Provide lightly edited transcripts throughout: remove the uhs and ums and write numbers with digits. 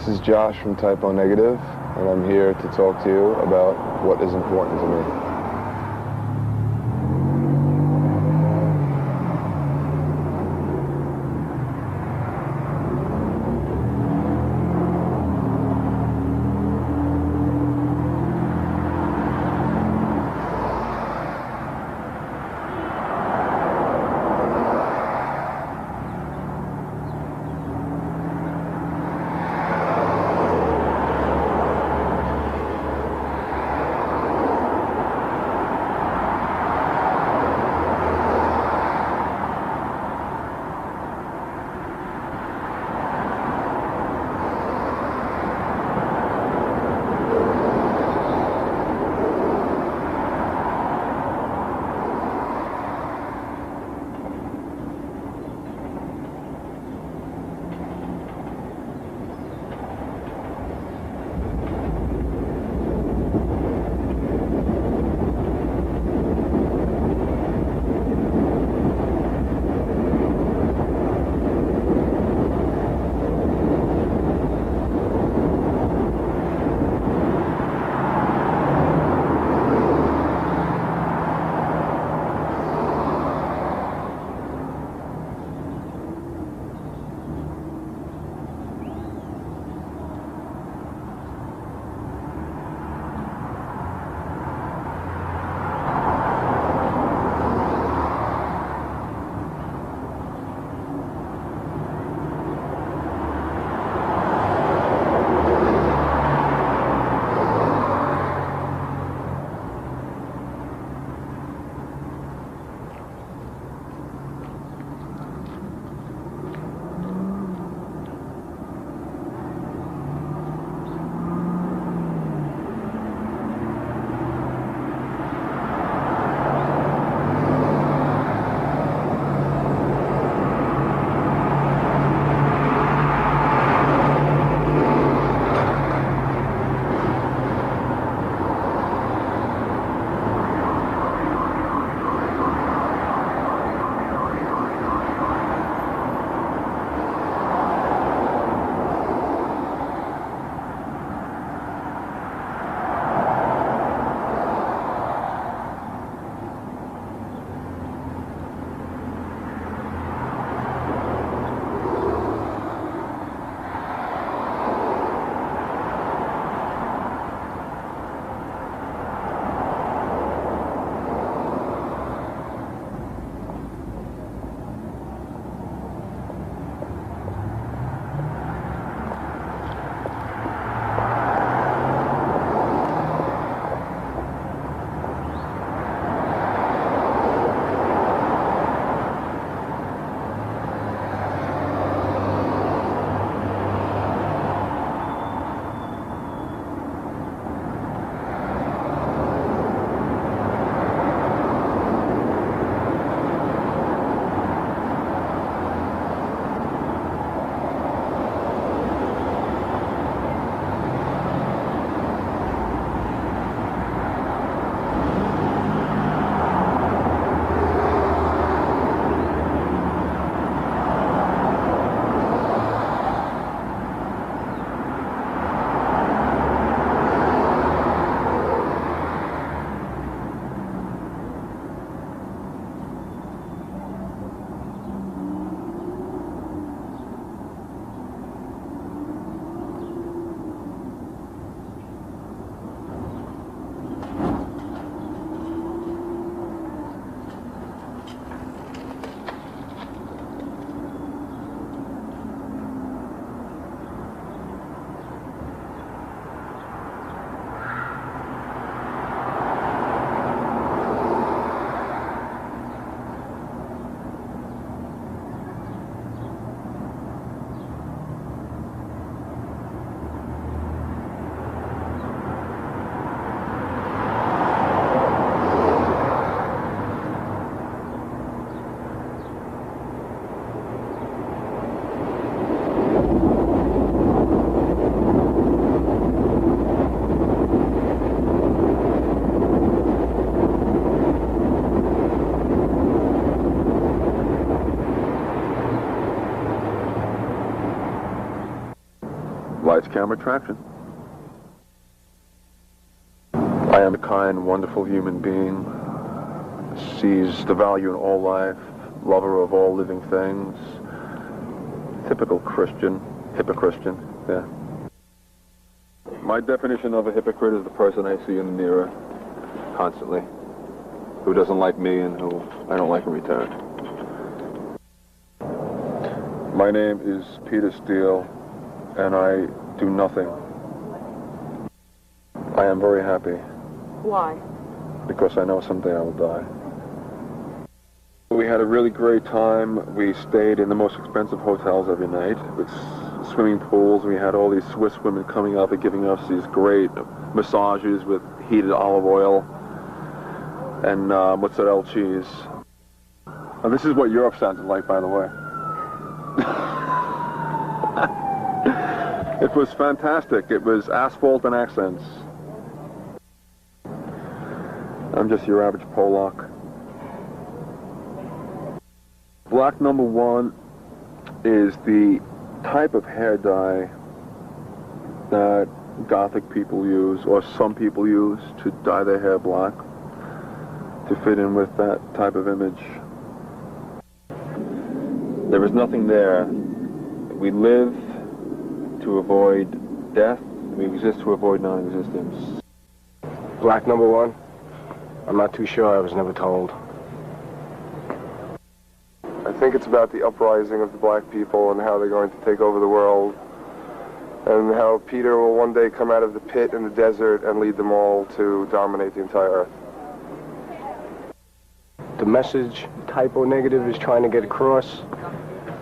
This is Josh from Type O Negative, and I'm here to talk to you about what is important to me. catch camera traction. I am a kind, wonderful human being, sees the value in all life, lover of all living things. Typical Christian, hypocristian, yeah. My definition of a hypocrite is the person I see in the mirror constantly, who doesn't like me and who I don't like in return. My name is Peter Steele, and I do nothing. I am very happy. Why? Because I know someday I will die. We had a really great time. We stayed in the most expensive hotels every night with swimming pools. We had all these Swiss women coming up and giving us these great massages with heated olive oil and mozzarella cheese. And this is what Europe sounded like, by the way. It was fantastic. It was asphalt and accents. I'm just your average Polak. Black number 1 is the type of hair dye that Gothic people use, or some people use, to dye their hair black, to fit in with that type of image. There is nothing there. We live to avoid death. We exist to avoid non-existence. Black number 1? I'm not too sure. I was never told. I think it's about the uprising of the black people and how they're going to take over the world, and how Peter will one day come out of the pit in the desert and lead them all to dominate the entire earth. The message Typo Negative is trying to get across,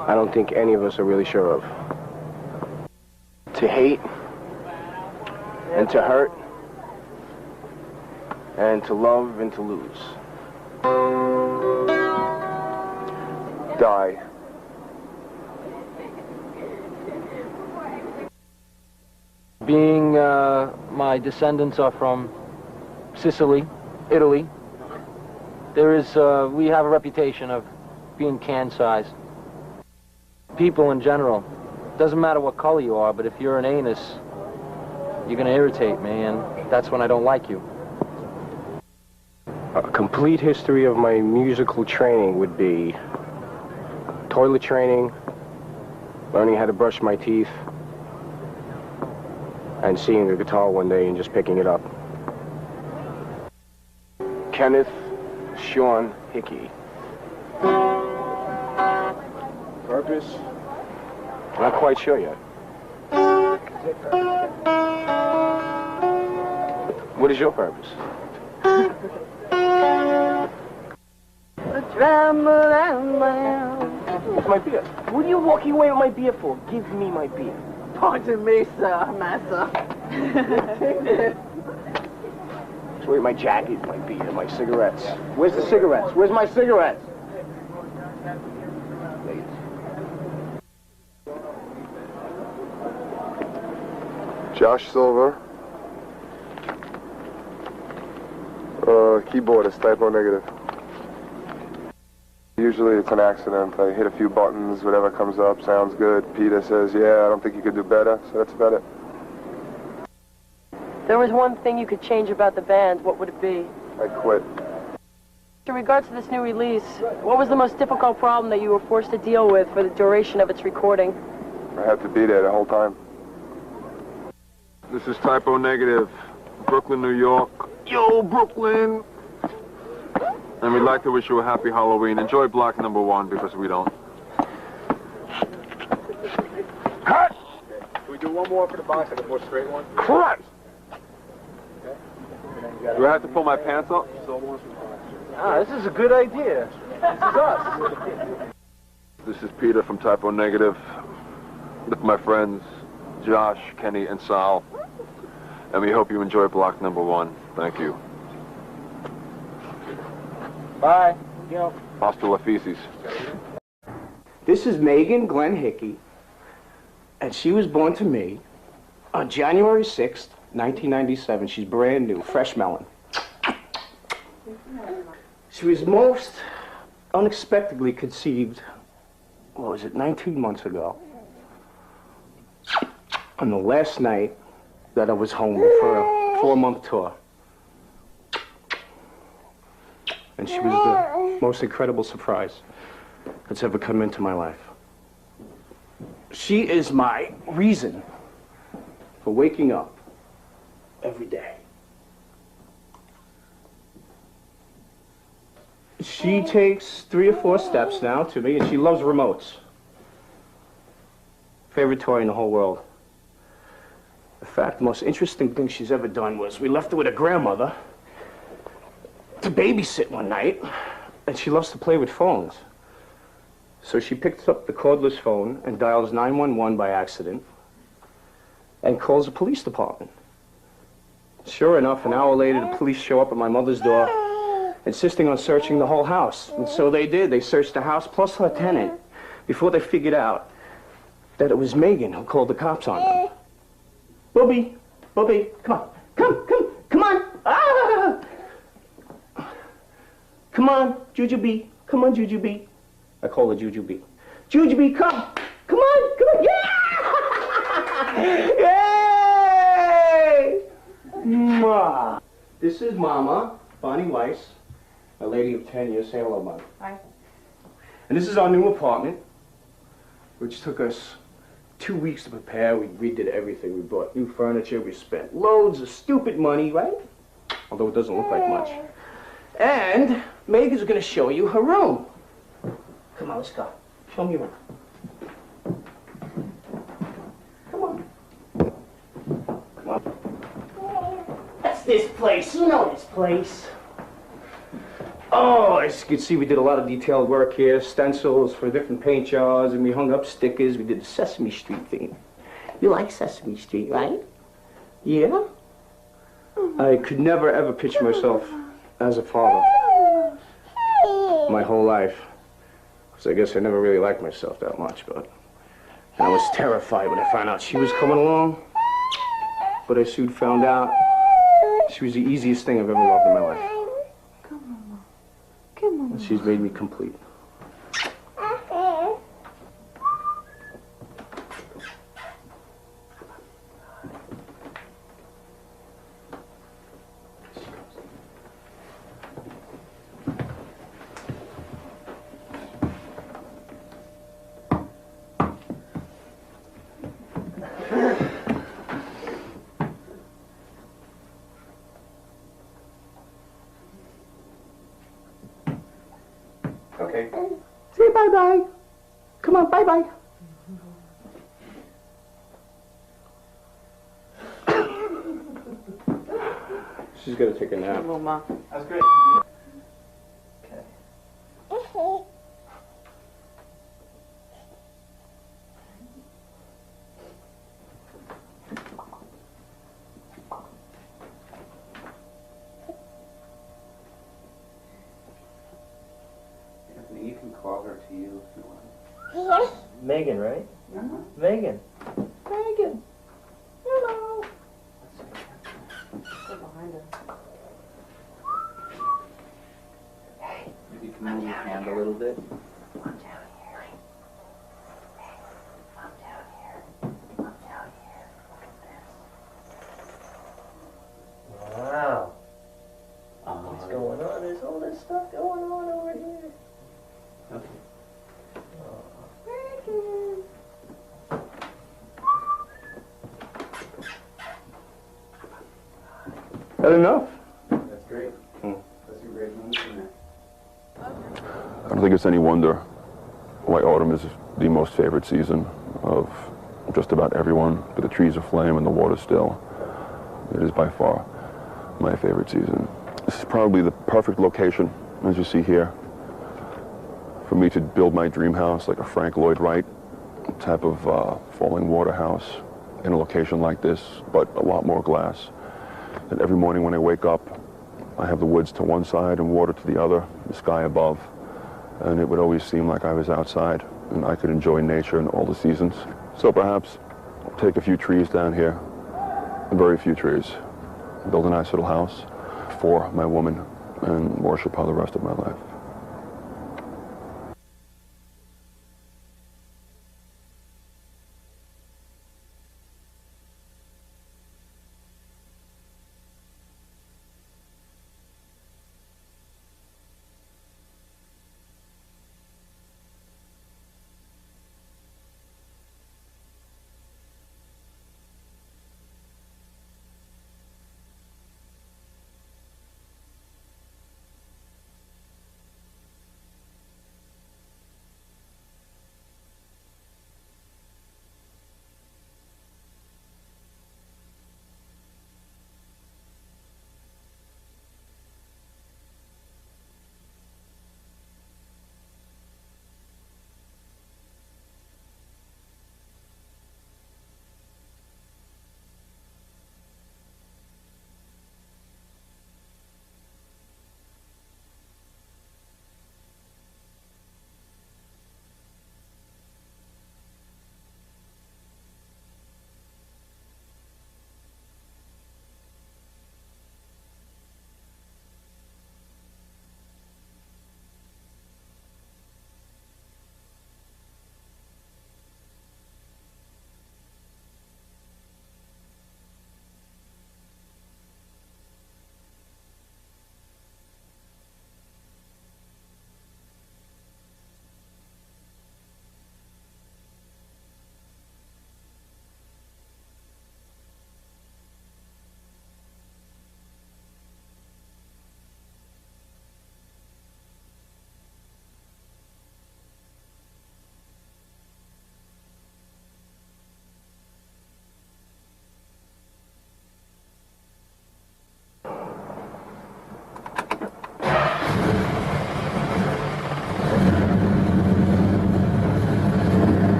I don't think any of us are really sure of. To hate, and to hurt, and to love and to lose. Die. Being my descendants are from Sicily, Italy, we have a reputation of being can-sized. People in general, doesn't matter what color you are, but if you're an anus, you're gonna irritate me, and that's when I don't like you. A complete history of my musical training would be toilet training, learning how to brush my teeth, and seeing a guitar one day and just picking it up. Kenneth Sean Hickey. Purpose? Not quite sure yet. What is your purpose? What's my beer? What are you walking away with my beer for? Give me my beer. Pardon me, sir, massa. Where's my jacket, my beer, my cigarettes? Where's the cigarettes? Where's my cigarettes? Josh Silver. Keyboardist, Typo Negative. Usually it's an accident. I hit a few buttons, whatever comes up sounds good. Peter says, yeah, I don't think you could do better, so that's about it. There was one thing you could change about the band. What would it be? I quit. In regards to this new release, what was the most difficult problem that you were forced to deal with for the duration of its recording? I had to be there the whole time. This is Typo Negative, Brooklyn, New York. Yo, Brooklyn! And we'd like to wish you a happy Halloween. Enjoy Black number 1, because we don't. Cut! Can we do one more for the box, like a more straight one? Cut! Do I have to pull my pants up? Ah, this is a good idea. This is us. This is Peter from Typo Negative, with my friends Josh, Kenny, and Sal. And we hope you enjoy Block number 1. Thank you. Bye. Yo. Hasta la feces. This is Megan Glenn Hickey, and she was born to me on January 6th, 1997. She's brand new, fresh melon. She was most unexpectedly conceived, what was it, 19 months ago. on the last night that I was home for a 4-month tour. And she was the most incredible surprise that's ever come into my life. She is my reason for waking up every day. She takes 3 or 4 steps now to me, and she loves remotes. Favorite toy in the whole world. In fact, the most interesting thing she's ever done was we left her with her grandmother to babysit one night, and she loves to play with phones. So she picks up the cordless phone and dials 911 by accident and calls the police department. Sure enough, an hour later, the police show up at my mother's door, insisting on searching the whole house. And so they did. They searched the house plus her tenant before they figured out that it was Megan who called the cops on them. Bobby, Bobby, come on. Come on. Ah! Come on, Jujubee. Come on, Jujubee. I call her Jujubee. Jujubee, come. Come on. Yeah! Yay! Ma. This is Mama, Bonnie Weiss, a lady of 10 years. Say hello, Mom. Hi. And this is our new apartment, which took us 2 weeks to prepare. We redid everything. We bought new furniture. We spent loads of stupid money, right? Although it doesn't look like much. And Megan's going to show you her room. Come on, let's go. Show me your room. Come on. Come on. That's this place. You know this place. Oh, as you can see, we did a lot of detailed work here. Stencils for different paint jars, and we hung up stickers. We did the Sesame Street thing. You like Sesame Street, right? Yeah? I could never, ever picture myself as a father my whole life. Because I guess I never really liked myself that much, but I was terrified when I found out she was coming along. But I soon found out she was the easiest thing I've ever loved in my life. And she's made me complete. Okay. Say bye-bye. Come on, bye-bye. She's gonna take a nap. Hello, Ma. That's great. Okay. You can call her to you if you want. Megan, right? Uh-huh. Megan. Megan. Hello. Go behind her. Maybe you can move your hand a little bit. I'm down here. I'm down here. I'm down here. Look at this. Wow. What's going on? There's all this stuff going on over here. Okay. That enough? That's great. That's a great moment, isn't it? I don't think it's any wonder why autumn is the most favorite season of just about everyone. But the trees are flame and the water still. It is by far my favorite season. This is probably the perfect location, as you see here, for me to build my dream house, like a Frank Lloyd Wright type of falling water house in a location like this, but a lot more glass. And every morning when I wake up, I have the woods to one side and water to the other, the sky above. And it would always seem like I was outside and I could enjoy nature in all the seasons. So perhaps I'll take a few trees down here, very few trees, build a nice little house for my woman and worship her the rest of my life.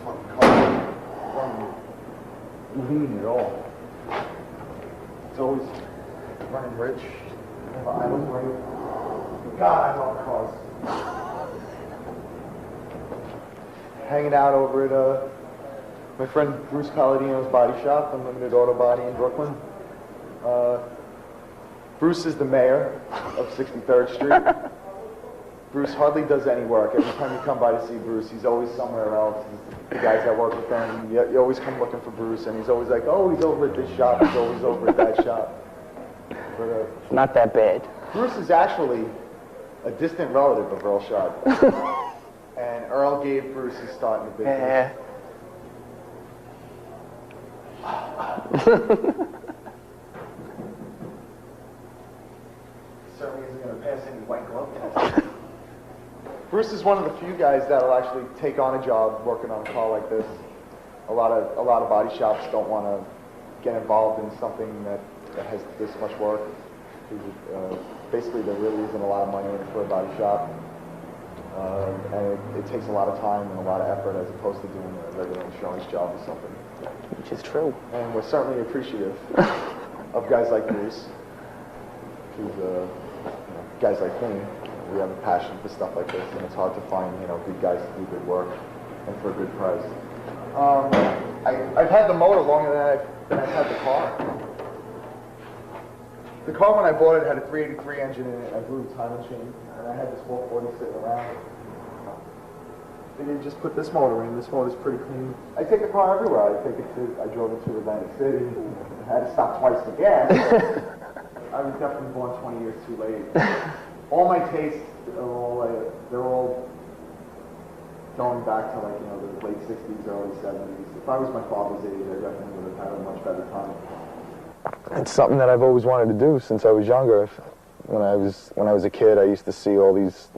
fucking car running lean at all. It's always running rich. I was right. God, I love cars. Hanging out over at my friend Bruce Palladino's body shop, Unlimited Auto Body in Brooklyn. Bruce is the mayor of 63rd Street. Bruce hardly does any work. Every time you come by to see Bruce, he's always somewhere else. The guys that work with him, you always come looking for Bruce, and he's always like, oh, he's over at this shop, he's always over at that shop. But, It's not that bad. Bruce is actually a distant relative of Earl Sharp. And Earl gave Bruce his start in the business. Certainly isn't going to pass any white glove test. Bruce is one of the few guys that'll actually take on a job working on a car like this. A lot of body shops don't want to get involved in something that has this much work. Basically, there really isn't a lot of money in it for a body shop. And it takes a lot of time and a lot of effort as opposed to doing a regular insurance job or something. Which is true. And we're certainly appreciative of guys like Bruce, because guys like me, we have a passion for stuff like this, and it's hard to find good guys to do good work and for a good price. I've had the motor longer than I've had the car. The car, when I bought it, had a 383 engine in it. I blew the time machine, and I had this 440 sitting around. And you just put this motor in. This motor's pretty clean. I take the car everywhere. I drove it to Atlantic City. I had to stop twice for gas. I was definitely born 20 years too late. All my tastes are they're all going back to the late 60s, early 70s. If I was my father's age, I definitely would have had a much better time. It's something that I've always wanted to do since I was younger. When I was a kid, I used to see all these,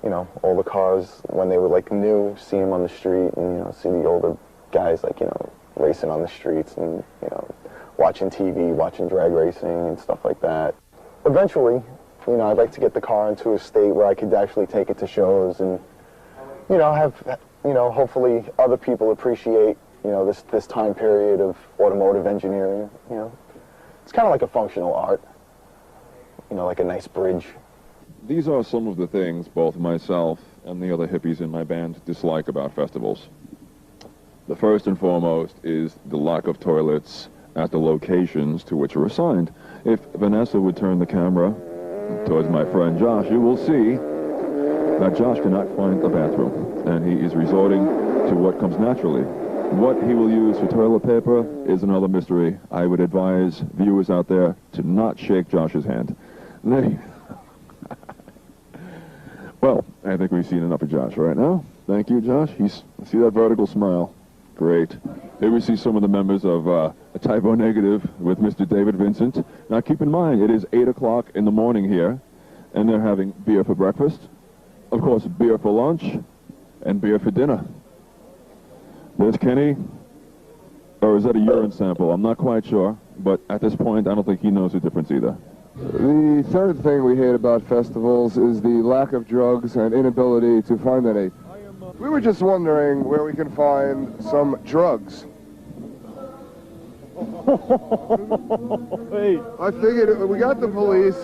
all the cars when they were new, see them on the street, and see the older guys racing on the streets, and watching TV, watching drag racing and stuff like that. Eventually, I'd like to get the car into a state where I could actually take it to shows and, have, hopefully other people appreciate, this time period of automotive engineering. It's kind of like a functional art. Like a nice bridge. These are some of the things both myself and the other hippies in my band dislike about festivals. The first and foremost is the lack of toilets at the locations to which are assigned. If Vanessa would turn the camera towards my friend Josh, you will see that Josh cannot find a bathroom, and he is resorting to what comes naturally. What he will use for toilet paper is another mystery. I would advise viewers out there to not shake Josh's hand. Well, I think we've seen enough of Josh right now. Thank you, Josh. See that vertical smile? Great. Here we see some of the members of a Type O Negative with Mr. David Vincent. Now keep in mind, it is 8 o'clock in the morning here, and they're having beer for breakfast, of course beer for lunch, and beer for dinner. There's Kenny, or is that a urine sample? I'm not quite sure, but at this point I don't think he knows the difference either. The third thing we hate about festivals is the lack of drugs and inability to find any. We were just wondering where we can find some drugs. Hey. I figured we got the police.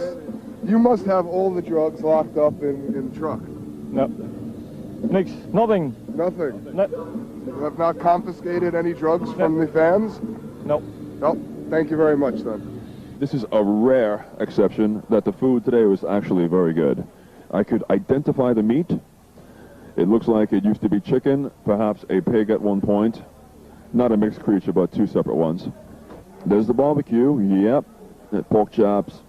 You must have all the drugs locked up in the truck. No. Nix. Nothing. Nothing. No. You have not confiscated any drugs from the fans? No. No. Thank you very much, then. This is a rare exception that the food today was actually very good. I could identify the meat. It looks like it used to be chicken, perhaps a pig at one point. Not a mixed creature, but two separate ones. There's the barbecue, yep. Pork chops.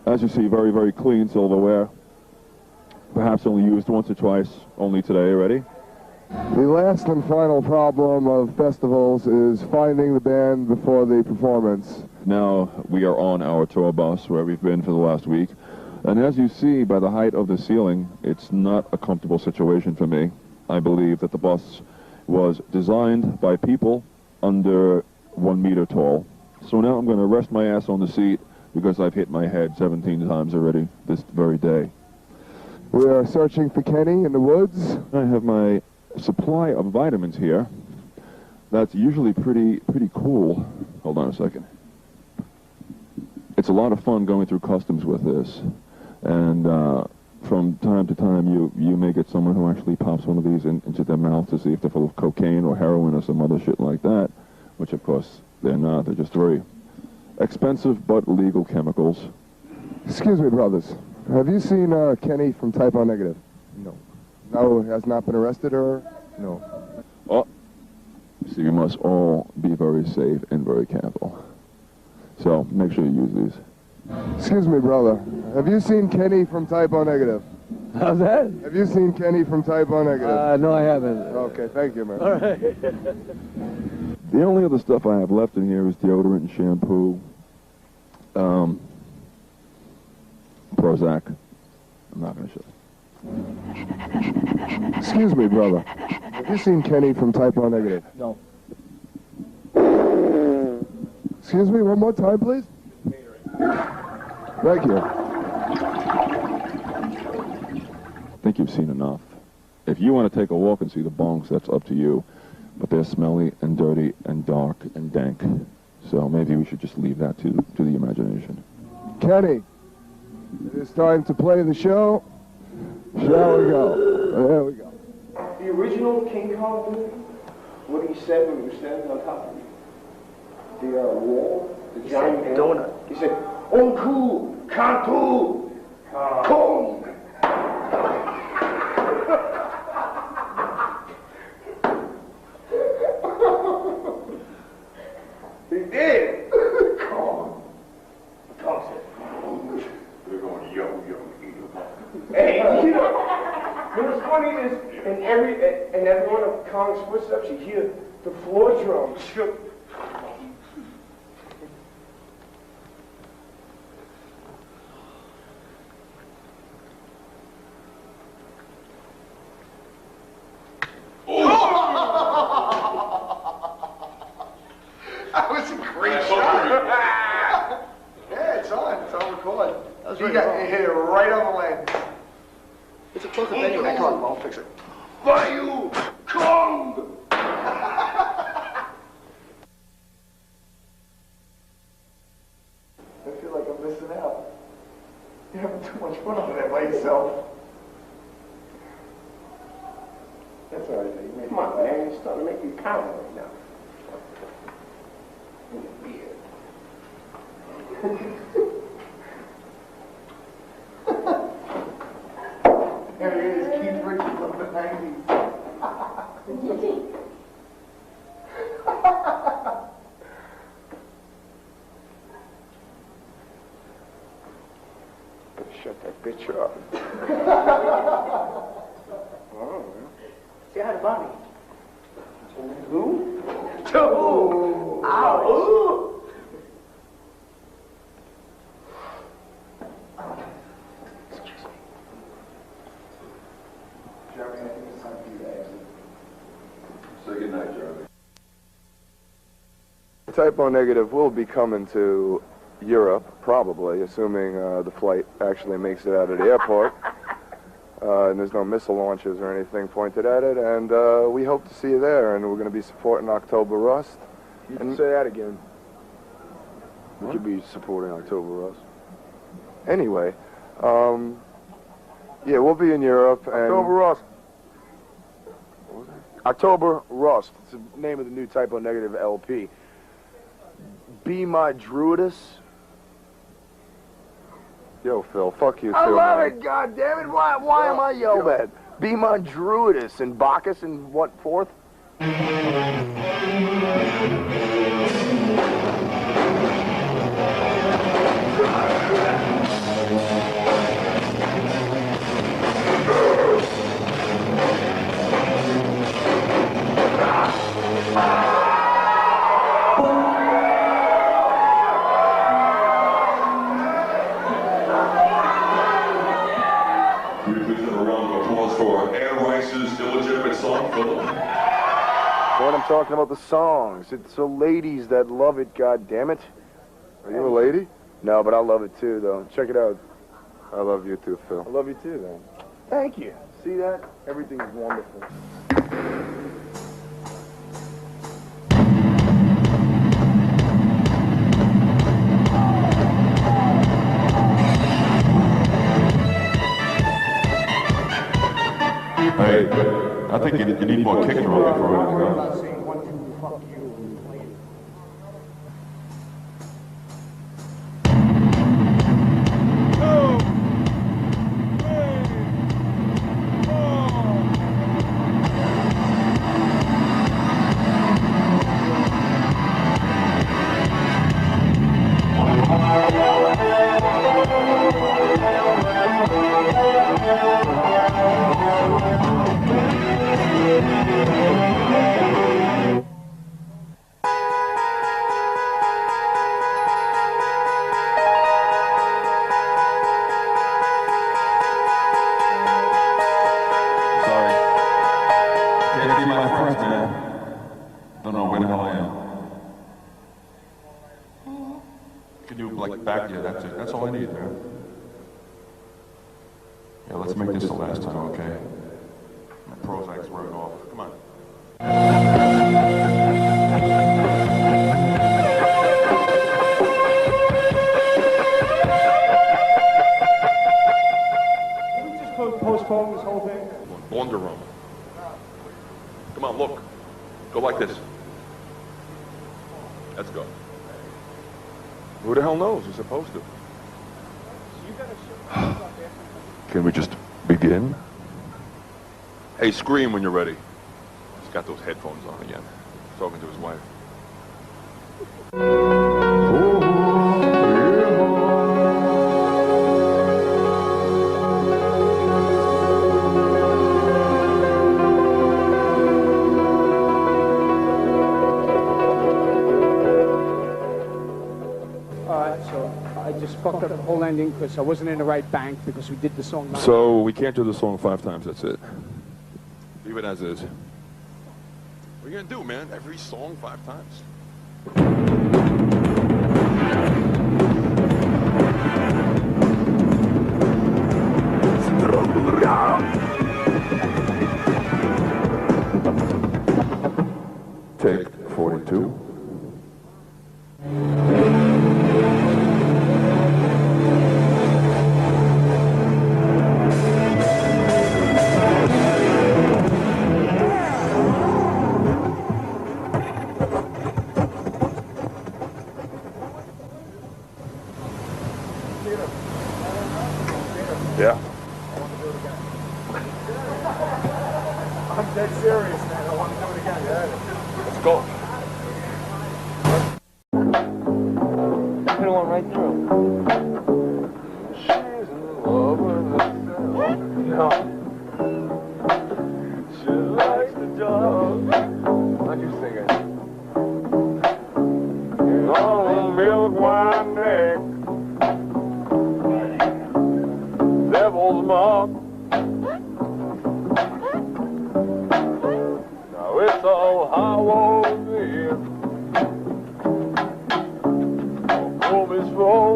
As you see, very, very clean silverware. Perhaps only used once or twice, only today already. The last and final problem of festivals is finding the band before the performance. Now we are on our tour bus where we've been for the last week. And as you see by the height of the ceiling, it's not a comfortable situation for me. I believe that the bus was designed by people under 1 meter tall. So now I'm going to rest my ass on the seat because I've hit my head 17 times already this very day. We are searching for Kenny in the woods. I have my supply of vitamins here. that's usually pretty cool. Hold on a second. It's a lot of fun going through customs with this, and from time to time you may get someone who actually pops one of these into their mouth to see if they're full of cocaine or heroin or some other shit like that, which of course they're not. They're just very expensive but legal chemicals. Excuse me, brothers. Have you seen Kenny from Type O Negative? No. No, has not been arrested or? No. Oh, see, we must all be very safe and very careful. So make sure you use these. Excuse me, brother. Have you seen Kenny from Type O Negative? How's that? Have you seen Kenny from Type O Negative? No, I haven't. Okay, thank you, man. All right. The only other stuff I have left in here is deodorant and shampoo. Prozac. I'm not going to show. Excuse me, brother. Have you seen Kenny from Type O Negative? No. Excuse me, one more time, please. Thank you. I think you've seen enough. If you want to take a walk and see the bonks, that's up to you. But they're smelly and dirty and dark and dank. So maybe we should just leave that to the imagination. Kenny, it is time to play the show. Shall we go? There we go. The original King Kong movie, what he said when he was standing on top of the wall, the giant donut. He said, Onku, Kantu, Kong. He did. Kong. Kong said, we're going yo, hey, you know, what's funny is in every one of Kong's footsteps, you hear the floor drums. That was a great shot. Yeah, it's on. It's on record. You hit it right on the lens. It's a closer venue. Come on, I'll fix it. Bayou Kong! I feel like I'm missing out. You're having too much fun over there by yourself. That's all right, man. Come on, man. It's starting to make you pound right now. In your beard. There he is, Keith Richards of the 90s. Shut that bitch up. Oh, say hi to Bobby. Who? To who? Ow. Excuse me. Jeremy, I think it's time for you to exit. Say goodnight, Jeremy. Type O Negative will be coming to Europe, probably, assuming the flight actually makes it out of the airport. And there's no missile launches or anything pointed at it. And we hope to see you there. And we're going to be supporting October Rust. You can say that again. We could be supporting October Rust. Anyway, yeah, we'll be in Europe. And October Rust. October Rust. It's the name of the new Type O Negative LP. Be My Druidus. Yo, Phil, fuck you too, I love man. it, goddammit. Why am I yelled at? Be My Druidus and Bacchus and what, fourth? What I'm talking about, the songs. It's the ladies that love it, goddammit. Are you a lady? No, but I love it too, though. Check it out. I love you too, Phil. I love you too, man. Thank you. See that? Everything is wonderful. think you need more kick drum before anything else. Don't know where the hell I am. Can you, like, back? Yeah, that's it. That's all I need, man. Yeah, let's make this the last time, okay? My Prozac's wearing off. Come on. Can we just postpone this whole thing? Wonderama. Come on, look. Go like this. Let's go. Who the hell knows? You're supposed to. Can we just begin? Hey, scream when you're ready. He's got those headphones on again. Talking to his wife. Fucked up the whole ending because I wasn't in the right bank because we did the song. So we can't do the song 5 times, that's it. Leave it as is. What are you gonna do, man? Every song 5 times? Take 42. Yeah. I'm dead serious, man. I want to do it again. Yeah. Let's go. Could have went right through. She's in love with herself. No. She likes the dog. How'd you sing it? On the milk wine neck. Devil's mark. Now it's all Halloween. Home is full.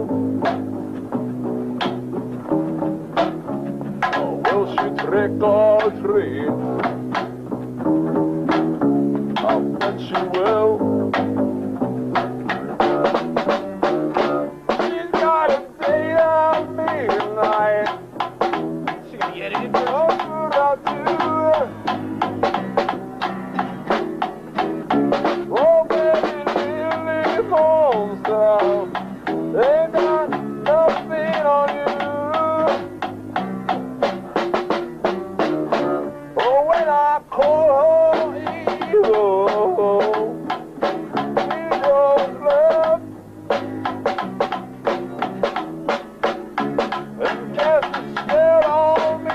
Oh, will she trick or treat? I bet she will. She's got a date on me tonight. Oh, baby, really falls down. They got nothing on you. Oh, when I call her evil, she don't love. And guess it's scared on me.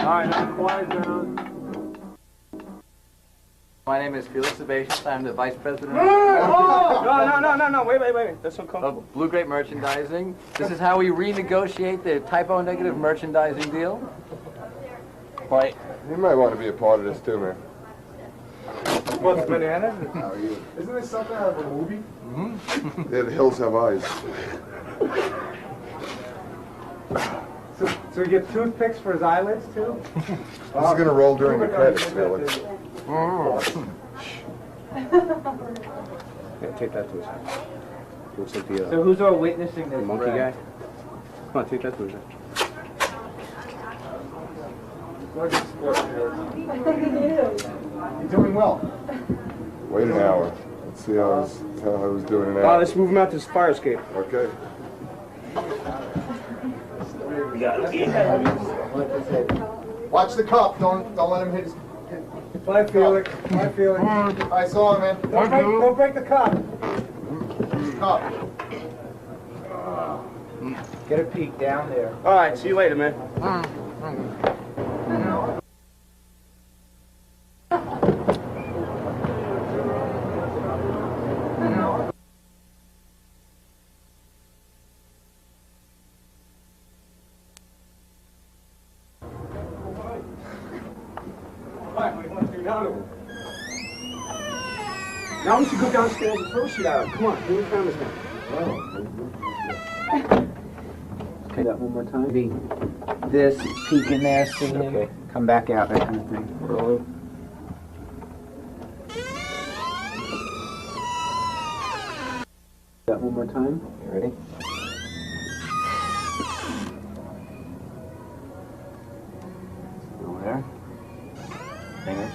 right, now quiet down. My name is Felix Sebastian. I'm the Vice President No, wait. That's uncomfortable. of Blue Grape Merchandising. This is how we renegotiate the typo negative merchandising deal. Why? You might want to be a part of this too, man. What's bananas? How are you? Isn't this something out of a movie? Yeah, the hills have eyes. So you get toothpicks for his eyelids, too? This is going to roll during the credits, Felix. Yeah, take that to his house. Looks like the, So who's all witnessing this? monkey guy. Come on, take that to his house. You're doing well. Wait an hour. Let's see how I was doing an Oh, hour. let's move him out to his fire escape. Okay. Watch the cup. Don't let him hit his... Bye, Felix. Bye, Felix. I saw him, man. Don't break the cup. Cup. Get a peek down there. All right, see you later, man. Now we should go downstairs and throw shit out. Come on, bring the cameras down. Okay, that one more time. This, peek in there, see him, come back out, that kind of thing. Rolling. That one more time. You ready? Over there. Finger.